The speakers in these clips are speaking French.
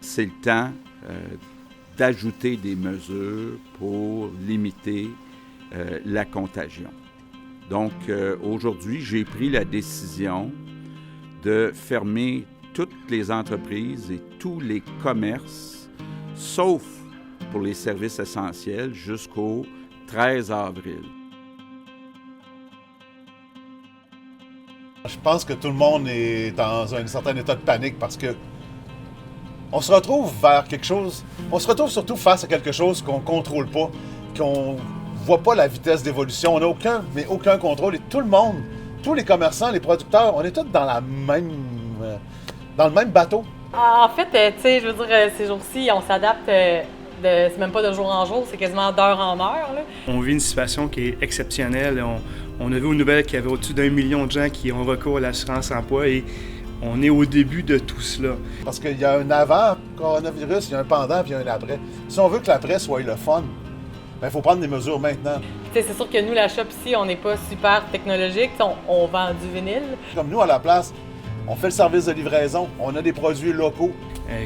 c'est le temps d'ajouter des mesures pour limiter la contagion. Donc, aujourd'hui, j'ai pris la décision de fermer toutes les entreprises et tous les commerces, sauf pour les services essentiels, jusqu'au 13 avril. Je pense que tout le monde est dans un certain état de panique parce que on se retrouve vers quelque chose, on se retrouve surtout face à quelque chose qu'on ne contrôle pas, qu'on ne voit pas la vitesse d'évolution, on n'a aucun contrôle et tout le monde, tous les commerçants, les producteurs, on est tous dans le même bateau. En fait, tu sais, je veux dire, ces jours-ci, on s'adapte, c'est même pas de jour en jour, c'est quasiment d'heure en heure, là. On vit une situation qui est exceptionnelle. On a vu aux nouvelles qu'il y avait au-dessus d'1 million de gens qui ont recours à l'assurance emploi et on est au début de tout cela. Parce qu'il y a un avant coronavirus, il y a un pendant puis il y a un après. Si on veut que l'après soit le fun, il faut prendre des mesures maintenant. C'est sûr que nous, la shop ici, on n'est pas super technologique. On vend du vinyle. Comme nous, à la place, on fait le service de livraison, on a des produits locaux.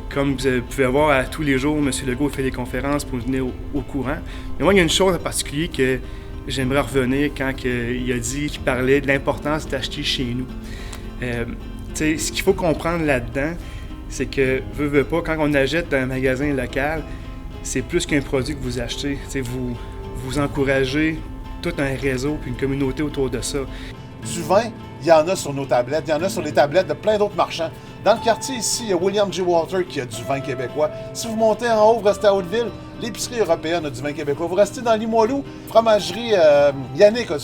Comme vous pouvez voir, à tous les jours, M. Legault fait des conférences pour nous tenir au courant. Mais moi, il y a une chose en particulier que j'aimerais revenir quand il a dit qu'il parlait de l'importance d'acheter chez nous. Ce qu'il faut comprendre là-dedans, c'est que, veut pas, quand on achète dans un magasin local, c'est plus qu'un produit que vous achetez. Vous encouragez tout un réseau puis une communauté autour de ça. Du vin, il y en a sur nos tablettes, il y en a sur les tablettes de plein d'autres marchands. Dans le quartier ici, il y a William J. Walter qui a du vin québécois. Si vous montez en haut, vous restez à Hauteville, l'épicerie européenne a du vin québécois. Vous restez dans Limoilou, fromagerie Yannick a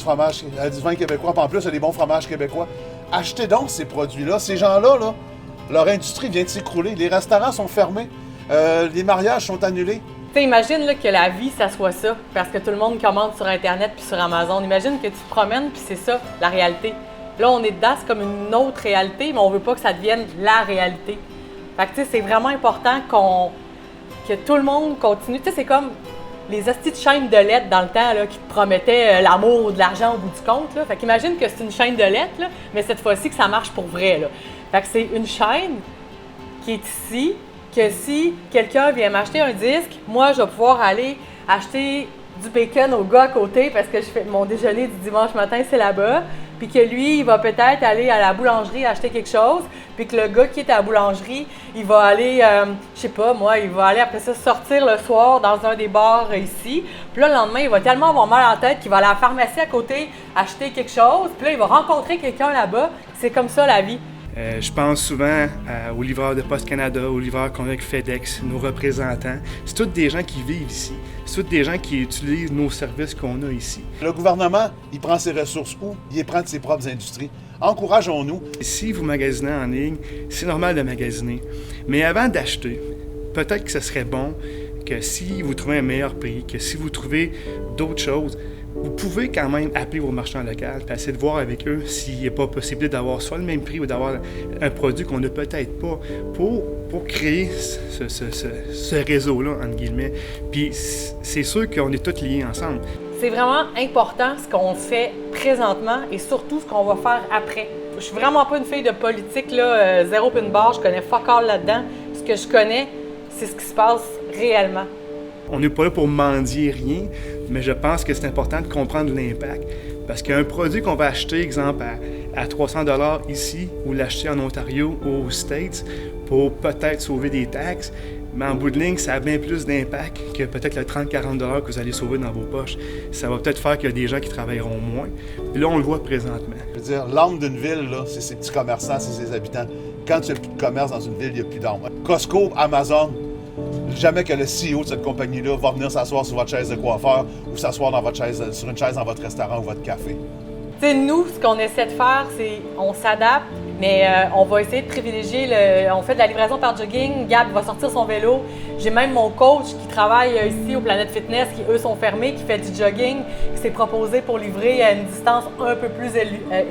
du vin québécois. En plus, il y a des bons fromages québécois. Achetez donc ces produits-là. Ces gens-là, leur industrie vient de s'écrouler. Les restaurants sont fermés. Les mariages sont annulés. Tu imagine là, que la vie, ça soit ça, parce que tout le monde commande sur Internet puis sur Amazon. Imagine que tu te promènes puis c'est ça, la réalité. Là, on est dedans, c'est comme une autre réalité, mais on veut pas que ça devienne la réalité. Fait que, tu sais, c'est vraiment important que tout le monde continue. Tu sais, c'est comme les hosties de chaînes de lettres dans le temps là, qui te promettaient l'amour ou de l'argent au bout du compte. Là. Fait qu'imagine que c'est une chaîne de lettres, là, mais cette fois-ci que ça marche pour vrai. Là. Fait que c'est une chaîne qui est ici, que si quelqu'un vient m'acheter un disque, moi, je vais pouvoir aller acheter du bacon au gars à côté parce que je fais mon déjeuner du dimanche matin, c'est là-bas. Puis que lui, il va peut-être aller à la boulangerie acheter quelque chose. Puis que le gars qui est à la boulangerie, il va aller, je sais pas moi, il va aller après ça sortir le soir dans un des bars ici. Puis là, le lendemain, il va tellement avoir mal en tête qu'il va aller à la pharmacie à côté acheter quelque chose. Puis là, il va rencontrer quelqu'un là-bas. C'est comme ça la vie. Je pense souvent aux livreurs de Poste Canada, aux livreurs qu'on a avec FedEx, nos représentants. C'est tous des gens qui vivent ici. C'est tous des gens qui utilisent nos services qu'on a ici. Le gouvernement, il prend ses ressources où? Il les prend de ses propres industries. Encourageons-nous. Si vous magasinez en ligne, c'est normal de magasiner. Mais avant d'acheter, peut-être que ce serait bon que si vous trouvez un meilleur prix, que si vous trouvez d'autres choses, vous pouvez quand même appeler vos marchands locaux et essayer de voir avec eux s'il n'y a pas possibilité d'avoir soit le même prix ou d'avoir un produit qu'on n'a peut-être pas pour créer ce réseau-là, entre guillemets. Puis c'est sûr qu'on est tous liés ensemble. C'est vraiment important ce qu'on fait présentement et surtout ce qu'on va faire après. Je suis vraiment pas une fille de politique, là, zéro pin barre, je connais fuck all là-dedans. Ce que je connais, c'est ce qui se passe réellement. On n'est pas là pour mendier rien, mais je pense que c'est important de comprendre l'impact. Parce qu'un produit qu'on va acheter, exemple, à 300 $ ici, ou l'acheter en Ontario ou aux States, pour peut-être sauver des taxes, mais en bout de ligne, ça a bien plus d'impact que peut-être le 30-40 $ que vous allez sauver dans vos poches. Ça va peut-être faire qu'il y a des gens qui travailleront moins. Puis là, on le voit présentement. Je veux dire, l'âme d'une ville, là, c'est ses petits commerçants, c'est ses habitants. Quand il n'y a plus de commerce dans une ville, il n'y a plus d'âme. Costco, Amazon, jamais que le CEO de cette compagnie-là va venir s'asseoir sur votre chaise de coiffeur ou s'asseoir sur une chaise dans votre restaurant ou votre café. T'sais, nous, ce qu'on essaie de faire, c'est on s'adapte, mais on va essayer de privilégier on fait de la livraison par jogging. Gab va sortir son vélo. J'ai même mon coach qui travaille ici au Planète Fitness, qui eux sont fermés, qui fait du jogging, qui s'est proposé pour livrer à une distance un peu plus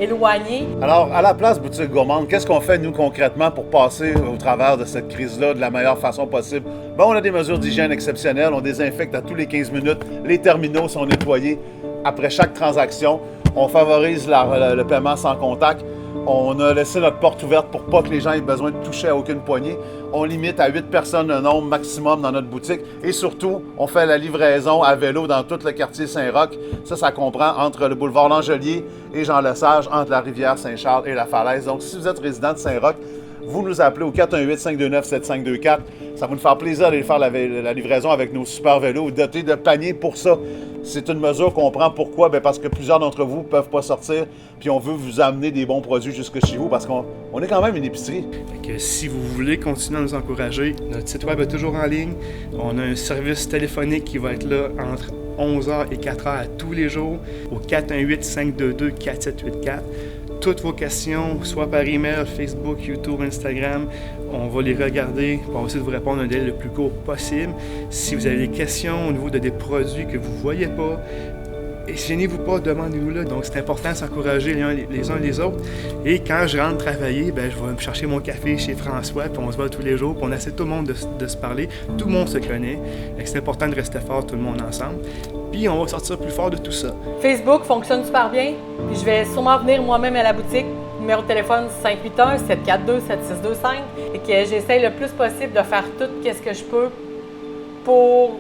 éloignée. Alors, à la place Boutique Gourmande, qu'est-ce qu'on fait, nous, concrètement, pour passer au travers de cette crise-là de la meilleure façon possible? Bon, on a des mesures d'hygiène exceptionnelles. On désinfecte à tous les 15 minutes. Les terminaux sont nettoyés après chaque transaction. On favorise le paiement sans contact. On a laissé notre porte ouverte pour pas que les gens aient besoin de toucher à aucune poignée. On limite à 8 personnes le nombre maximum dans notre boutique. Et surtout, on fait la livraison à vélo dans tout le quartier Saint-Roch. Ça comprend entre le boulevard Langelier et Jean-Lesage, entre la rivière Saint-Charles et la Falaise. Donc, si vous êtes résident de Saint-Roch, vous nous appelez au 418-529-7524. Ça va nous faire plaisir d'aller faire la livraison avec nos super vélos dotés de paniers pour ça. C'est une mesure qu'on prend. Pourquoi? Bien parce que plusieurs d'entre vous ne peuvent pas sortir, puis on veut vous amener des bons produits jusque chez vous, parce qu'on est quand même une épicerie. Fait que si vous voulez continuer à nous encourager, notre site web est toujours en ligne. On a un service téléphonique qui va être là entre 11h et 4h tous les jours au 418-522-4784. Toutes vos questions, soit par email, Facebook, YouTube, Instagram, on va les regarder. On va essayer de vous répondre un délai le plus court possible. Si vous avez des questions au niveau de des produits que vous ne voyez pas, gênez-vous pas, demandez-nous-le. Donc, c'est important de s'encourager les uns les autres. Et quand je rentre travailler, je vais me chercher mon café chez François, puis on se voit tous les jours, puis on essaie tout le monde de se parler. Tout le monde se connaît. C'est important de rester fort, tout le monde ensemble. Puis, on va sortir plus fort de tout ça. Facebook fonctionne super bien. Puis je vais sûrement venir moi-même à la boutique. Numéro de téléphone 581-742-7625. Et que j'essaye le plus possible de faire tout ce que je peux pour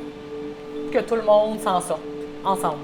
que tout le monde s'en sorte ensemble.